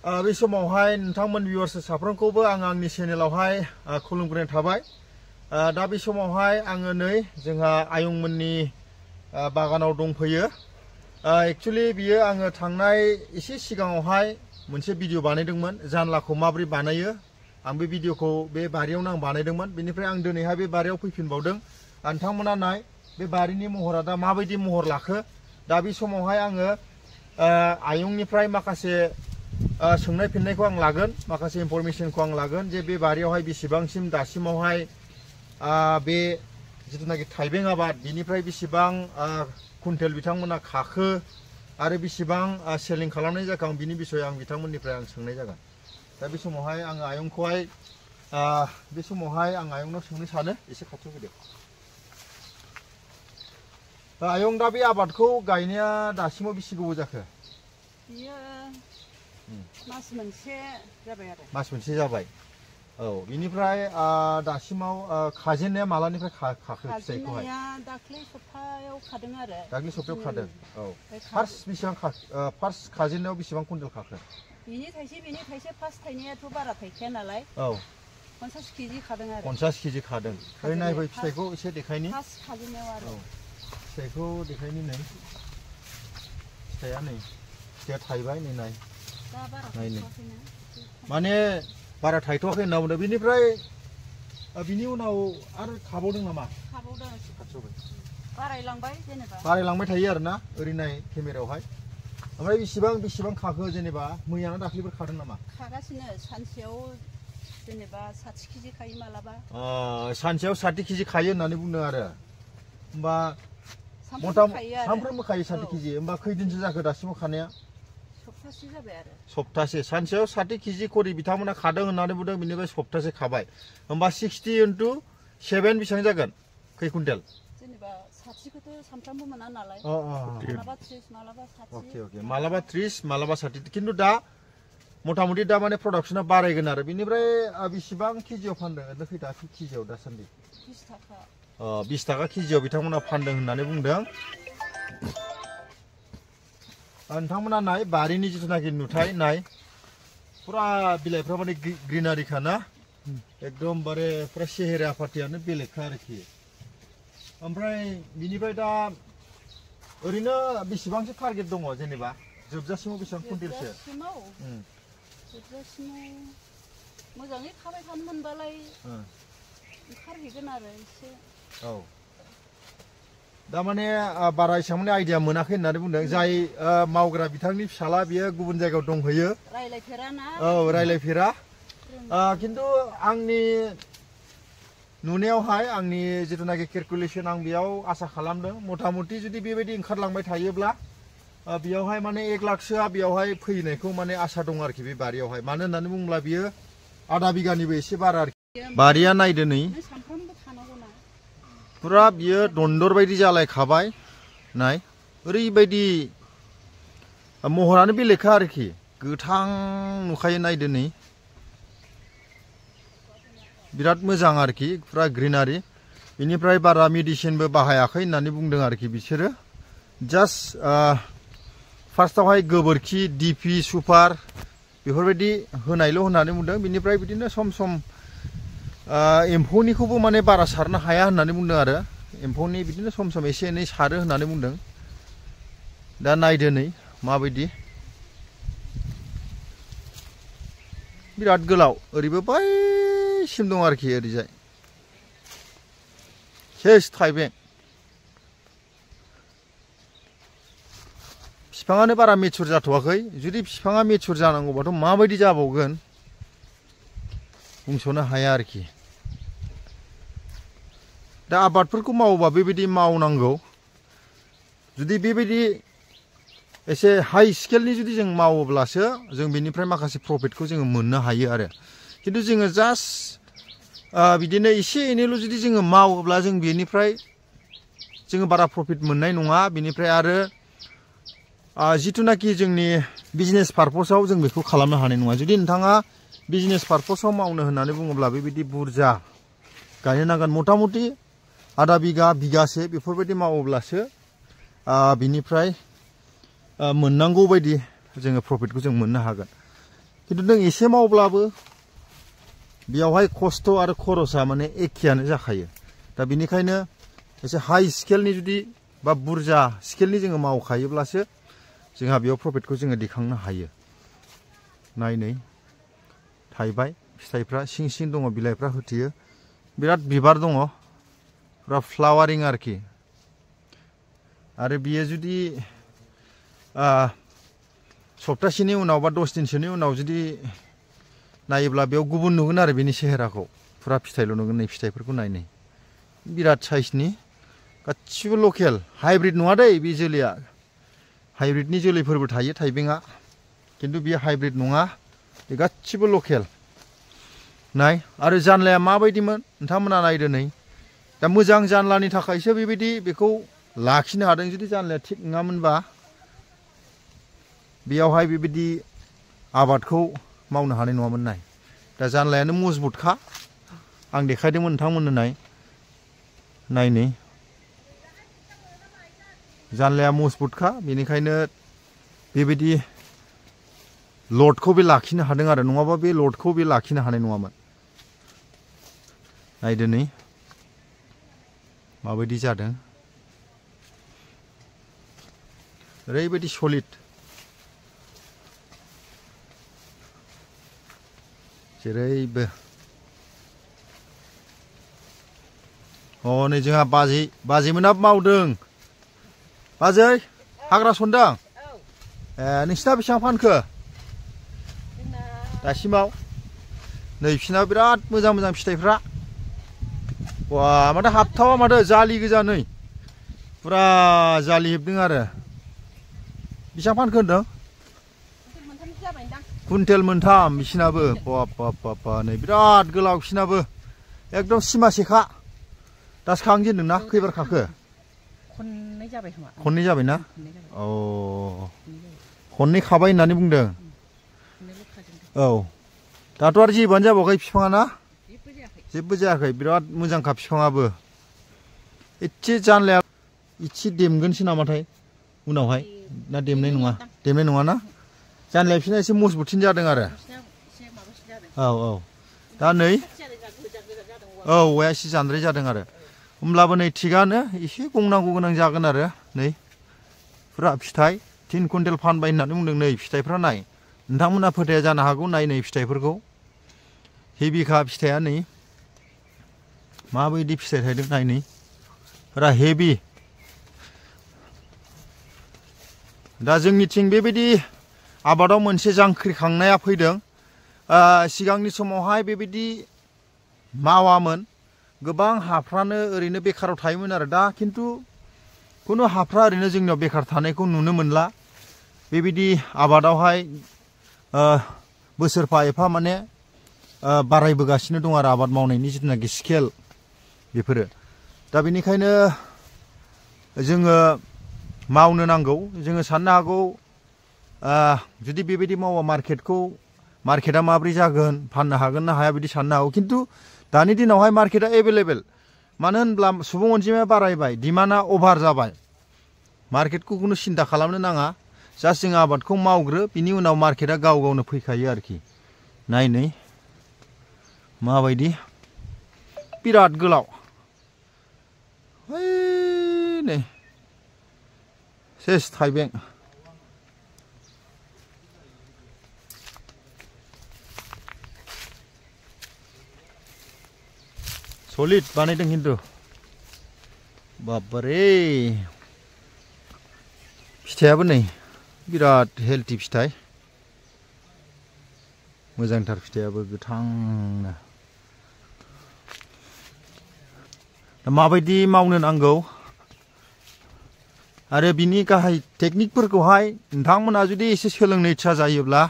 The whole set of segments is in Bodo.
बे समावहाय नोंथांमोन भिउवार्स साफ्रोमखौबो आं आंनि चेनेलावहाय खुलुमग्रोनाय थाबाय। दा बे समावहाय आङो नै जोंहा आयंमोननि बागानाव दंफैयो। एक्चुअली बियो आङो थांनाय एसे सिगाङावहाय मोनसे भिडिअ बानायदोंमोन जानलाखौ माबोरै बानायो। आं बे भिडिअखौ बे बारियावनो आं बानायदोंमोन। बेनिफ्राय आं दिनैहाय बे बारियाव फैफिनबावदों। नोंथांमोना नाय बे बारिनि महरा दा माबायदि महर लाखो। दा बे समावहाय आङो आयंनिफ्राय माखासे सोंनाय फिननायखौ आं लागोन, माखासे इनफरमेशनखौ आं लागोन जे बे बारियावहाय बेसेबांसिम दासिमावहाय बे जिथुनाखि थाइबें आबाद बिनिफ्राय बेसेबां कुइन्टेल बिथांमोना खाखो आरो बेसेबां सेलिं खालामनाय जाखो आं बिनि बिसय आं बिथांमोननिफ्राय आं सोंनाय जागोन। दा बे समावहाय आङो आयंखौहाय बे समावहाय आं आयंनाव सोंनो सानो, एसे खाथियाव फैदो। आयं दा बे आबादखौ गायनाया दासिमाव बेसे गोबाव जाखो? बियो मास मोनसे जाबाय आरो। मास मोनसे जाबाय। औ बिनिफ्राय दासिमाव खाजेननाया मालानिफ्राय खाखो फिथाइखौहाय? खाजेननाया दाख्लै सप्तायाव खादों आरो। दाख्लै सप्तायाव खादों। औ फार्स्ट बेसेबां फार्स्ट खाजेननायाव बेसेबां कुइन्टेल खाखो? बिनि थाइसे फार्स्ट थाइनायाथ' बारा थाइखाया नालाय। औ 50 केजि खादों आरो। 50 केजि खादों। ओरै नायबाय फिथाइखौ एसे देखायनि। फार्स्ट खाजेननायाव आरो। फिथाइखौ देखायनि नै। फिथाइया नै। फिथाइया थाइबाय नै नाय। दा बारा थाइथ'वाखैना। माने बारा थाइथ'वाखै होनना बुंदों। बिनिफ्राय बिनि उनाव आरो खाबावदों नामा? खाबावदों। बारायलांबाय जेनेबा। बारायलांबाय थायो आरोना ओरै नाय केमेरायावहाय। ओमफ्राय बेसेबां खाखो जेनेबा मैयाना दाख्लैफोर खादों नामा? खागासिनो सानसेयाव जेनेबा 60 केजि खायो मालाबा। सानसेयाव 60 केजि खायो होननानै बुंदों आरो। होमबा सानफ्रोमबो खायो 60 केजि। होमबा खैदिनसो जाखो दासिमाव खानाया? सप्तासे जाबाय आरो। सप्तासे। सानसेयाव 60 केजि खरि बिथांमोना खादों होननानै बुंदों। बिनिफ्राय सप्तासे खाबाय। होमबा 60 × 7 बेसेबां जागोन? खै कुइन्टेल? जेनेबा 60खौथ' सानफ्रामबो मोना नालाय। मालाबा 30 मालाबा 60। अके मालाबा 30 मालाबा 60। खिन्थु दा मथा मथि दा माने प्रडाक्शना बारायगोन आरो। बिनिफ्राय बेसेबां केजियाव फानदों? ओरैनो खैथा केजियाव दासान्दि? 20 थाखा। 20 थाखा केजियाव बिथांमोना फानदों होननानै बुंदों। नोंथांमोना नाय बारिनि जिथुनाखि नुथाय नाय। फुरा बिलाइफ्रा माने ग्रिनारिखा ना। एकदमबारे फुरा सेहेरा पार्टियानो बेलेगखा आरोखि। ओमफ्राय बिनिफ्राय दा ओरैनो बेसेबांसो टारगेट दङ जेनेबा? जोबजासिमाव बेसेबां कुइन्टेलसो? जोबजासिमाव मोजाङै खाबाय थानो मोनबालाय ओंखारहैगोन आरो एसे। औ दा माने बारा एसेबां माने आइडिया मोनाखै होननानै बुंदों। जाय मावग्रा बिथांनि फिसाला बियो गुबुन जायगायाव दंहैयो। रायलायफेरा ना। औ रायलायफेरा। खिन्थु आंनि नुनायावहाय आंनि जिथुनाखि केलकुलेसन आं बेयाव आसा खालामदों मथा मथि जुदि बेबायदि ओंखारलांबाय थायोब्ला बेयावहाय माने 1 लाखसोआ बेयावहाय फैनायखौ माने आसा दं आरोखि बे बारियावहाय। मानो होननानै बुङोब्ला बियो आधा बिगानिबो एसे बारा आरोखि। बारिया नायदो नै। फुरा बियो दन्दर बायदि जालायखाबाय। नाय ओरैबायदि महरानो बेलेगखा आरोखि। गोथां नुखायो नायदो नै। बिराद मोजां आरोखि फुरा ग्रिनारि। बेनिफ्राय बारा मेडिसिनबो बाहायाखै होननानै बुंदों आरोखि बिसोरो। जास्ट फार्स्टआवहाय गोबोरखि डिपि सुपार बेफोरबायदि होनायल' होननानै बुंदों। बिनिफ्राय बिदिनो सम सम एम्फौनिखौबो माने बारा सारनो हाया होननानै बुंदों आरो। एम्फौनि बिदिनो सम सम एसे एनै सारो होननानै बुंदों। दा नायदो नै माबायदि। बिराद गोलाव ओरैबो बैसिम दं आरोखि ओरैजाय। सेस थाइबें। बिफाङानो बारा मेचुर जाथ'वाखै। जुदि बिफाङा मेचुर जानांगौबाथ' माबायदि जाबावगोन बुंस'नो हाया आरोखि। दा आबादफोरखौ मावोबा बेबायदि मावनांगौ। जुदि बेबायदि एसे हाई स्केलनि जुदि जों मावोब्लासो जों बेनिफ्राय माखासे प्रफिटखौ जोङो मोननो हायो आरो। खिन्थु जोङो जास्ट बिदिनो एसे एनैल' जुदि जोङो मावोब्ला जों बेनिफ्राय जोङो बारा प्रफिट मोननाय नङा। बेनिफ्राय आरो जिथुनाखि जोंनि बिजनेस पारपसाव जों बेखौ खालामनो हानाय नङा। जुदि नोंथाङा बिजनेस पारपसाव मावनो होननानै बुङोब्ला बेबायदि बुरजा गायनो नांगोन। मथा मथि आधा बिगा बिगासे बेफोरबायदि मावोब्लासो बिनिफ्राय मोननांगौ बायदि जोङो प्रफिटखौ जों मोननो हागोन। खिन्थु नों एसे मावब्लाबो बेयावहाय खस्थ' आरो खरसा माने एखेयानो जाखायो दा बेनिखायनो एसे हाई स्केलनि जुदि बा बुरजा स्केलनि जोङो मावखायोब्लासो जोंहा बेयाव प्रफिटखौ जोङो दिखांनो हायो नायनै थाइबाय फिथाइफ्रा सिं सिं दङ बिलाइफ्रा होथेयो बिराद बिबार दङ पुरा फ्लावारिं आरोखि आरो बियो जुदि सप्तासेनि उनाव बा 10 दिनसोनि उनाव जुदि नायोब्ला बेयाव गुबुन नुगोन आरो बेनि सेहेराखौ पुरा फिथाइल' नुगोन नै फिथाइफोरखौ नायनै बिराद साइजनि गासिबो लकेल हाइब्रिद नङा दै बे जोलैया हाइब्रिदनि जोलैफोरबो थायो थाइबेंआ खिन्थु बियो हाइब्रिद नङा बे गासिबो लकेल नाय आरो जानलाया माबायदिमोन नोंथांमोना नायदो नै दा मोजां जानलानि थाखायसो बेबायदि बेखौ लाखिनो हादों जुदि जानलाया थिग नङामोनबा बेयावहाय बेबायदि आबादखौ मावनो हानाय नङामोन नाय दा जानलायानो मजबुतखा आं देखायदोंमोन नोंथांमोननो नायनै जानलाया मजबुतखा बेनिखायनो बेबायदि लडखौ बे लाखिनो हादों आरो नङाबा बे लडखौ बे लाखिनो हानाय नङामोन नायदो नै माबायदि जादों ओरैबायदि सलिड जेरैबो नै जोंहा बाजैमोना मावदों बाजै हाग्रा सनदों नोंसिना बेसेबां फानखो दासिमाव नै बिसिना बिराद मोजां मोजां फिथाइफ्रा वा माथो हाबथावा माथो जालि गोजा नै पुरा जालि हेबदों आरो बेसेबां फानखो होनदों कुइन्टेल मोनथाम बिसिनाबो बाप नै बिराद गोलाव बिसिनाबो एकदम सिमासेखा दासो खाहांजेनदोंना खैबार खाखो खननै जाबायना औ खननै खाबाय होननानै बुंदों औ दाथ' आरो जेबोआनो जाबावाखै बिफाङा ना जेबो जायाखै बिराद मोजांखा बिफाङाबो एसे जानलाया एसे देमगोनसो नामाथाय उनावहाय ना देमनाय नङा ना जानलाया बिसिना एसे मजबुतसिन जादों आरो औ दा नै औ औवाया एसे जानद्राय जादों आरो होमब्लाबो नै थिगानो एसे गंनांगौ गोनां जागोन आरो नै पुरा फिथाइ 3 कुइन्टेल फानबाय होननानै बुंदों नै फिथाइफ्रा नाय नोंथांमोना फोथाया जानो हागौ नाय फिथाइफोरखौ हेभिखा फिथाइया नै माबायदि फिथाइ थायदों नाय पुरा हेभि दा जोंनिथिं बेबायदि आबादाव मोनसे जांख्रिखांनाया फैदों सिगांनि समावहाय बेबायदि मावामोन गोबां हाफ्रानो ओरैनो बेखाराव थायोमोन आरो दा खिन्थु खुनु हाफ्रा ओरैनो जोंनियाव बेखार थानायखौ नुनो मोनला बेबायदि आबादावहाय बोसोरफा एफा माने बारायबोगासिनो दं आरो आबाद मावनायनि जिथुनाखि स्केल बेफोरो दा बेनिखायनो जोङो मावनो नांगौ जोङो साननो हागौ जुदि बेबायदि मावा मार्केटआ माब्रै जागोन फाननो हागोन ना हाया बिदि साननो हागौ खिन्थु दानि दिनावहाय मार्केटआ एभेलेबेल मानो होनब्ला सुबुं अनजिमाया बारायबाय डिमान्डआ अभार जाबाय मार्केटखौ खुनु सिन्था खालामनो नाङा जास्ट जों आबादखौ मावग्रो बिनि उनाव मार्केटआ गाव गावनो फैखायो आरोखि नायनै माबायदि बिराद गोलाव नै सेस थाइबें सलिड बानायदों खिन्थु बाबारे फिथाइयाबो नै बिराद हेल्थि फिथाइ मोजांथार फिथाइयाबो गोथांनो माबायदि मावनो नांगौ आरो बिनि गाहाय टेकनिकफोरखौहाय नोंथांमोना जुदि एसे सोलोंनो इच्छा जायोब्ला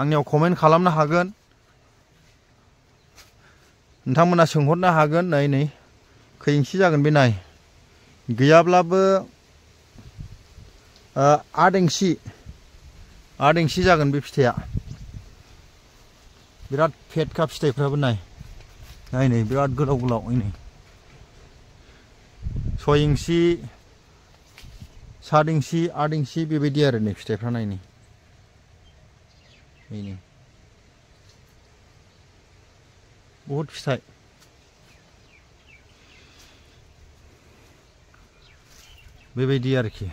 आंनियाव कमेन्ट खालामनो हागोन नोंथांमोना सोंहरनो हागोन नै खै इंसि जागोन बे नाय गैयाब्लाबो 8 इंसि जागोन बे फिथाइया बिराद फेटखा फिथाइफ्राबो नाय बिराद गोलाव गोलाव नै 6 इंसि 7 इंसि 8 इंसि बेबायदि आरो नै फिथाइफ्रा नाय बहुद फिथाइ बेबायदि आरोखि